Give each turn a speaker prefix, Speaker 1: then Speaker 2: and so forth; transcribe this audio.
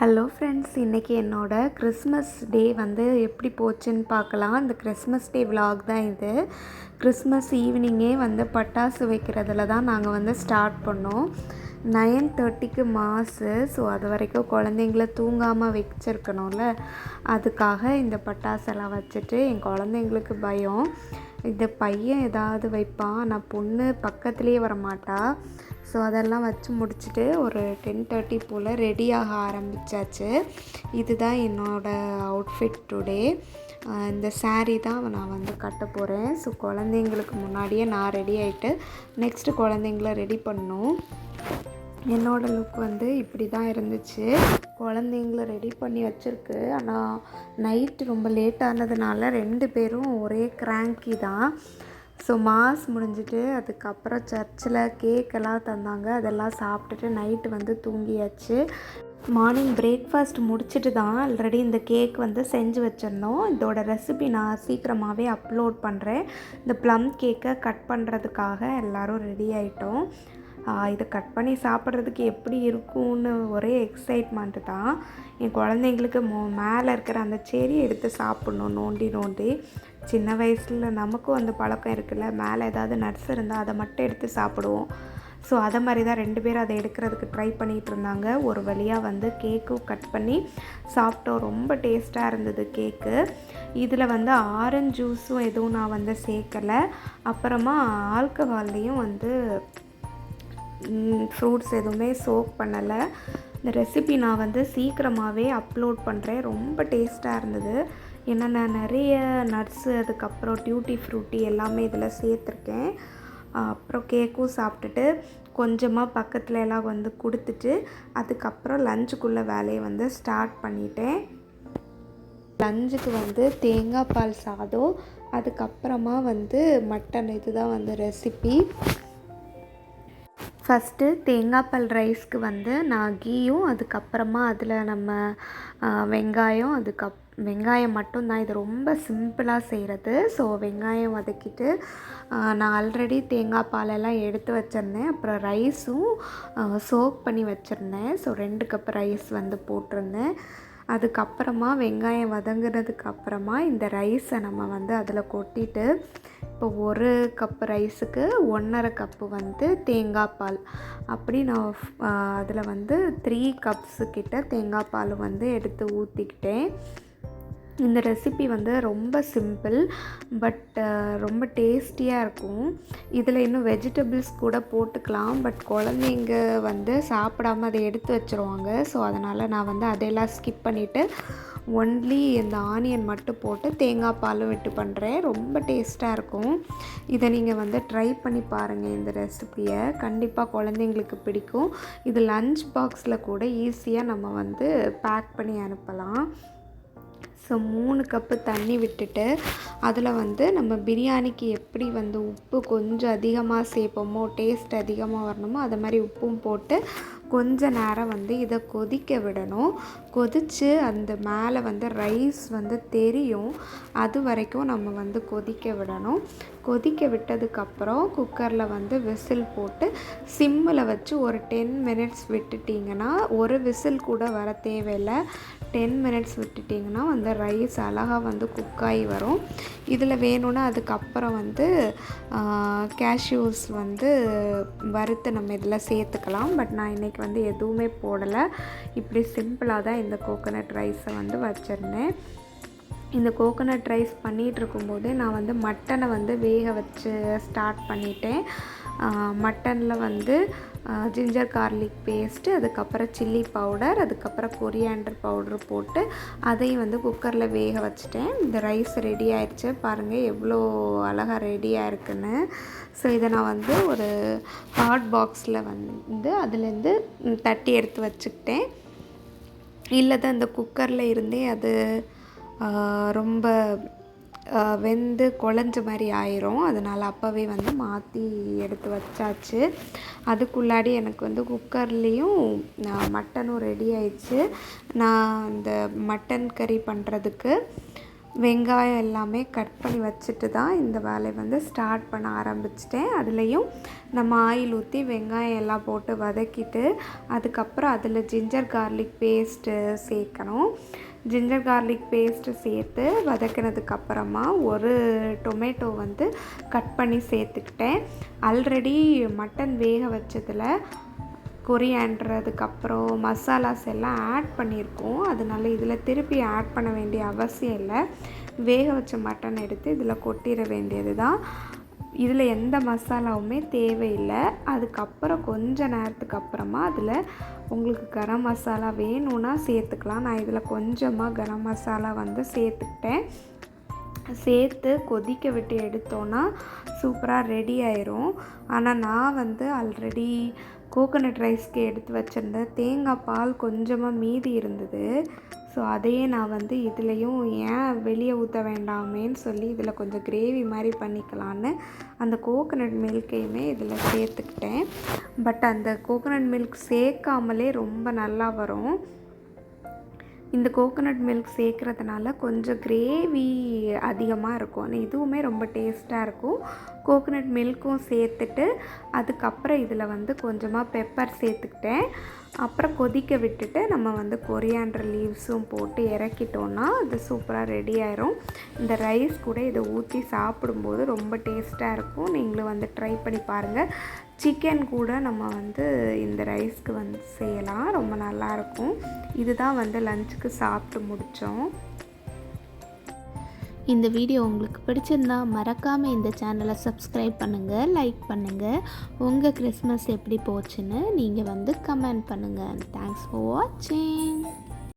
Speaker 1: Hello friends, இன்றைக்கி என்னோடய Christmas டே வந்து எப்படி போச்சுன்னு பார்க்கலாம். இந்த கிறிஸ்மஸ் டே விலாக் தான் இது. கிறிஸ்மஸ் ஈவினிங்கே வந்து பட்டாசு வைக்கிறதுல தான் நாங்கள் வந்து ஸ்டார்ட் பண்ணோம். 9:30க்கு மாஸு. ஸோ அது வரைக்கும் குழந்தைங்கள தூங்காமல் வச்சுருக்கணும்ல, அதுக்காக இந்த பட்டாசெல்லாம் வச்சுட்டு என் குழந்தைங்களுக்கு பயம். இந்த பையன் ஏதாவது வைப்பான், நான் பொண்ணு பக்கத்துலேயே வரமாட்டா. ஸோ அதெல்லாம் வச்சு முடிச்சுட்டு ஒரு 10:30 போல் ரெடியாக ஆரம்பித்தாச்சு. இதுதான் என்னோடய அவுட்ஃபிட் டுடே. இந்த சாரீ தான் நான் வந்து கட்ட போகிறேன். ஸோ குழந்தைங்களுக்கு முன்னாடியே நான் ரெடி ஆகிட்டு நெக்ஸ்ட்டு குழந்தைங்கள ரெடி பண்ணணும். என்னோடய லுக் வந்து இப்படி தான் இருந்துச்சு. குழந்தைங்கள ரெடி பண்ணி வச்சுருக்கு. ஆனால் நைட்டு ரொம்ப லேட் ஆனதுனால 2 பேரும் ஒரே கிராங்கி தான். ஸோ மாஸ் முடிஞ்சிட்டு அதுக்கப்புறம் சர்ச்சில் கேக்கெல்லாம் தந்தாங்க. அதெல்லாம் சாப்பிட்டுட்டு நைட்டு வந்து தூங்கியாச்சு. மார்னிங் பிரேக்ஃபாஸ்ட் முடிச்சுட்டு தான் ஆல்ரெடி இந்த கேக் வந்து செஞ்சு வச்சிருந்தோம். இதோட ரெசிபி நான் சீக்கிரமாகவே அப்லோட் பண்ணுறேன். இந்த ப்ளம் கேக்கை கட் பண்ணுறதுக்காக எல்லோரும் ரெடி ஆகிட்டோம். இதை கட் பண்ணி சாப்பிட்றதுக்கு எப்படி இருக்கும்னு ஒரே எக்ஸைட்மெண்ட்டு தான். என் குழந்தைங்களுக்கு மேலே இருக்கிற அந்த செரியை எடுத்து சாப்பிட்ணும் நோண்டி. சின்ன வயசில் நமக்கும் அந்த பழக்கம் இருக்குல்ல, மேலே ஏதாவது நட்ஸ் இருந்தால் அதை மட்டும் எடுத்து சாப்பிடுவோம். ஸோ அதை மாதிரி தான் 2 பேரும் அதை எடுக்கிறதுக்கு ட்ரை பண்ணிகிட்டு இருந்தாங்க. ஒரு வழியாக வந்து கேக்கும் கட் பண்ணி சாப்பிட்டோம். ரொம்ப டேஸ்ட்டாக இருந்தது கேக்கு. இதில் வந்து ஆரஞ்சு ஜூஸும் எதுவும் நான் வந்து சேர்க்கலை. அப்புறமா ஆல்கஹால்லையும் வந்து ஃப்ரூட்ஸ் எதுவுமே சோக் பண்ணலை. இந்த ரெசிபி நான் வந்து சீக்கிரமாகவே அப்லோட் பண்ணுறேன். ரொம்ப டேஸ்ட்டாக இருந்தது. ஏன்னா நான் நிறைய நட்ஸு, அதுக்கப்புறம் டியூட்டி ஃப்ரூட்டி எல்லாமே இதில் சேர்த்துருக்கேன். அப்புறம் கேக்கும் சாப்பிட்டுட்டு கொஞ்சமாக பக்கத்தில் எல்லாம் வந்து கொடுத்துட்டு அதுக்கப்புறம் லஞ்சுக்குள்ளே வேலையை வந்து ஸ்டார்ட் பண்ணிட்டேன். லஞ்சுக்கு வந்து தேங்காய் பால் சாதம், அதுக்கப்புறமா வந்து மட்டன். இதுதான் வந்து ரெசிபி. ஃபஸ்ட்டு தேங்காய் பால் ரைஸ்க்கு வந்து நான் கீயும், அதுக்கப்புறமா அதில் நம்ம வெங்காயம், வெங்காயம் மட்டும்தான். இது ரொம்ப சிம்பிளாக செய்கிறது. ஸோ வெங்காயம் வதக்கிட்டு நான் ஆல்ரெடி தேங்காய் பாலெல்லாம் எடுத்து வச்சுருந்தேன். அப்புறம் ரைஸும் சோக் பண்ணி வச்சுருந்தேன். ஸோ 2 கப் ரைஸ் வந்து போட்டிருந்தேன். அதுக்கப்புறமா வெங்காயம் வதங்குறதுக்கு அப்புறமா இந்த ரைஸை நம்ம வந்து அதில் கொட்டிட்டு, இப்போ 1 கப் ரைஸுக்கு 1.5 கப்பு வந்து தேங்காய் பால், அப்படி நான் அதில் வந்து 3 கப்ஸு கிட்ட தேங்காய் பால் வந்து எடுத்து ஊற்றிக்கிட்டேன். இந்த ரெசிபி வந்து ரொம்ப சிம்பிள், பட் ரொம்ப டேஸ்டியாக இருக்கும். இதில் இன்னும் வெஜிடபிள்ஸ் கூட போட்டுக்கலாம். பட் குழந்தைங்க வந்து சாப்பிடாமல் அதை எடுத்து வச்சுருவாங்க. ஸோ அதனால் நான் வந்து அதையெல்லாம் ஸ்கிப் பண்ணிவிட்டு ஒன்லி இந்த ஆனியன் மட்டும் போட்டு தேங்காய் பாலும் விட்டு பண்ணுறேன். ரொம்ப டேஸ்ட்டாக இருக்கும். இதை நீங்கள் வந்து ட்ரை பண்ணி பாருங்கள். இந்த ரெசிப்பியை கண்டிப்பாக குழந்தைங்களுக்கு பிடிக்கும். இது லஞ்ச் பாக்ஸில் கூட ஈஸியாக நம்ம வந்து பேக் பண்ணி அனுப்பலாம். ஸோ 3 கப்பு தண்ணி விட்டுட்டு அதில் வந்து நம்ம பிரியாணிக்கு எப்படி வந்து உப்பு கொஞ்சம் அதிகமாக சேர்ப்போமோ, டேஸ்ட் அதிகமாக வரணுமோ, அது மாதிரி உப்பும் போட்டு கொஞ்ச நேரம் வந்து இதை கொதிக்க விடணும். கொதித்து அந்த மேலே வந்து ரைஸ் வந்து தெரியும். அது வரைக்கும் நம்ம வந்து கொதிக்க விடணும். கொதிக்க விட்டதுக்கப்புறம் குக்கரில் வந்து விசில் போட்டு சிம்மில் வச்சு ஒரு 10 மினிட்ஸ் விட்டுட்டிங்கன்னா, ஒரு விசில் கூட வர தேவையில்லை. 10 மினிட்ஸ் விட்டுட்டிங்கன்னா அந்த ரைஸ் அழகாக வந்து குக்காகி வரும். இதில் வேணும்னா அதுக்கப்புறம் வந்து கேஷ்யூஸ் வந்து வறுத்து நம்ம இதில் சேர்த்துக்கலாம். பட் நான் இன்றைக்கி வந்து எதுவுமே போடலை. இப்படி சிம்பிளாக தான் இந்த கோகோனட் ரைஸை வந்து வச்சுருந்தேன். இந்த கோகோனட் ரைஸ் பண்ணிகிட்டு இருக்கும்போதே நான் வந்து மட்டனை வந்து வேக வச்சு ஸ்டார்ட் பண்ணிட்டேன். மட்டனில் வந்து ஜிஞ்சர் கார்லிக் பேஸ்ட்டு, அதுக்கப்புறம் சில்லி பவுடர், அதுக்கப்புறம் கொரியாண்டர் பவுட்ரு போட்டு அதையும் வந்து குக்கரில் வேக வச்சுட்டேன். இந்த ரைஸ் ரெடி ஆயிடுச்சு. பாருங்கள் எவ்வளோ அழகாக ரெடியாக இருக்குன்னு. ஸோ இதை நான் வந்து ஒரு ஹாட் பாக்ஸில் வந்து அதுலேருந்து தட்டி எடுத்து வச்சுக்கிட்டேன். இல்லை தான் இந்த குக்கரில் இருந்தே அது ரொம்ப வெந்து குழஞ்ச மாதிரி ஆயிரும். அதனால் அப்போவே வந்து மாற்றி எடுத்து வச்சாச்சு. அதுக்குள்ளாடி எனக்கு வந்து குக்கர்லேயும் மட்டனும் ரெடி ஆயிடுச்சு. நான் இந்த மட்டன் கறி பண்ணுறதுக்கு வெங்காயம் எல்லாமே கட் பண்ணி வச்சுட்டு தான் இந்த வேலையை வந்து ஸ்டார்ட் பண்ண ஆரம்பிச்சிட்டேன். அதுலேயும் நம்ம ஆயில் ஊற்றி வெங்காயம் எல்லாம் போட்டு வதக்கிட்டு அதுக்கப்புறம் அதில் ஜிஞ்சர் கார்லிக் பேஸ்ட்டு சேர்க்கணும். ஜிஞ்சர் கார்லிக் பேஸ்ட்டு சேர்த்து வதக்கினதுக்கப்புறமா ஒரு டொமேட்டோ வந்து கட் பண்ணி சேர்த்துக்கிட்டேன். ஆல்ரெடி மட்டன் வேக வச்சதில் கொரியாண்டர் அதுக்கப்புறம் மசாலாஸ் எல்லாம் ஆட் பண்ணியிருக்கோம். அதனால இதில் திருப்பி ஆட் பண்ண வேண்டிய அவசியம் இல்லை. வேக வச்ச மட்டன் எடுத்து இதில் கொட்டிட வேண்டியது தான். இதில் எந்த மசாலாவுமே தேவையில்லை. அதுக்கப்புறம் கொஞ்ச நேரத்துக்கு அப்புறமா அதில் உங்களுக்கு கரம் மசாலா வேணும்னா சேர்த்துக்கலாம். நான் இதில் கொஞ்சமாக கரம் மசாலா வந்து சேர்த்துக்கிட்டேன். சேர்த்து கொதிக்க விட்டு எடுத்தோன்னா சூப்பராக ரெடி ஆயிரும். ஆனால் நான் வந்து ஆல்ரெடி கோகோனட் ரைஸ்க்கு எடுத்து வச்சுருந்தேன். தேங்காய் பால் கொஞ்சமாக மீதி இருந்தது. ஸோ அதையே நான் வந்து இதுலேயும் ஏன் வெளியே ஊற்ற வேண்டாமேன்னு சொல்லி இதில் கொஞ்சம் கிரேவி மாதிரி பண்ணிக்கலான்னு அந்த கோகோனட் மில்க்கையுமே இதில் சேர்த்துக்கிட்டேன். பட் அந்த கோகோனட் மில்க் சேர்க்காமலே ரொம்ப நல்லா வரும். இந்த கோகோனட் மில்க் சேர்க்குறதுனால கொஞ்சம் கிரேவி அதிகமாக இருக்கும். இதுவுமே ரொம்ப டேஸ்ட்டாக இருக்கும். கோகோனட் மில்க்கும் சேர்த்துட்டு அதுக்கப்புறம் இதில் வந்து கொஞ்சமாக பெப்பர் சேர்த்துக்கிட்டேன். அப்புறம் கொதிக்க விட்டுட்டு நம்ம வந்து கொரியாண்டர் லீவ்ஸும் போட்டு இறக்கிட்டோன்னா அது சூப்பராக ரெடி ஆயிரும். இந்த ரைஸ் கூட இதை ஊற்றி சாப்பிடும்போது ரொம்ப டேஸ்ட்டாக இருக்கும். நீங்களும் வந்து ட்ரை பண்ணி பாருங்கள். சிக்கன் கூட நம்ம வந்து இந்த ரைஸ்க்கு வந்து செய்யலாம். ரொம்ப நல்லாயிருக்கும். இதுதான் வந்து லஞ்சுக்கு சாப்பிட்டு முடித்தோம்.
Speaker 2: இந்த வீடியோ உங்களுக்கு பிடிச்சிருந்தா மறக்காமல் இந்த சேனலை சப்ஸ்கிரைப் பண்ணுங்கள், லைக் பண்ணுங்கள். உங்கள் கிறிஸ்மஸ் எப்படி போச்சுன்னு நீங்கள் வந்து கமெண்ட் பண்ணுங்கள். தேங்க்ஸ் ஃபார் வாட்சிங்.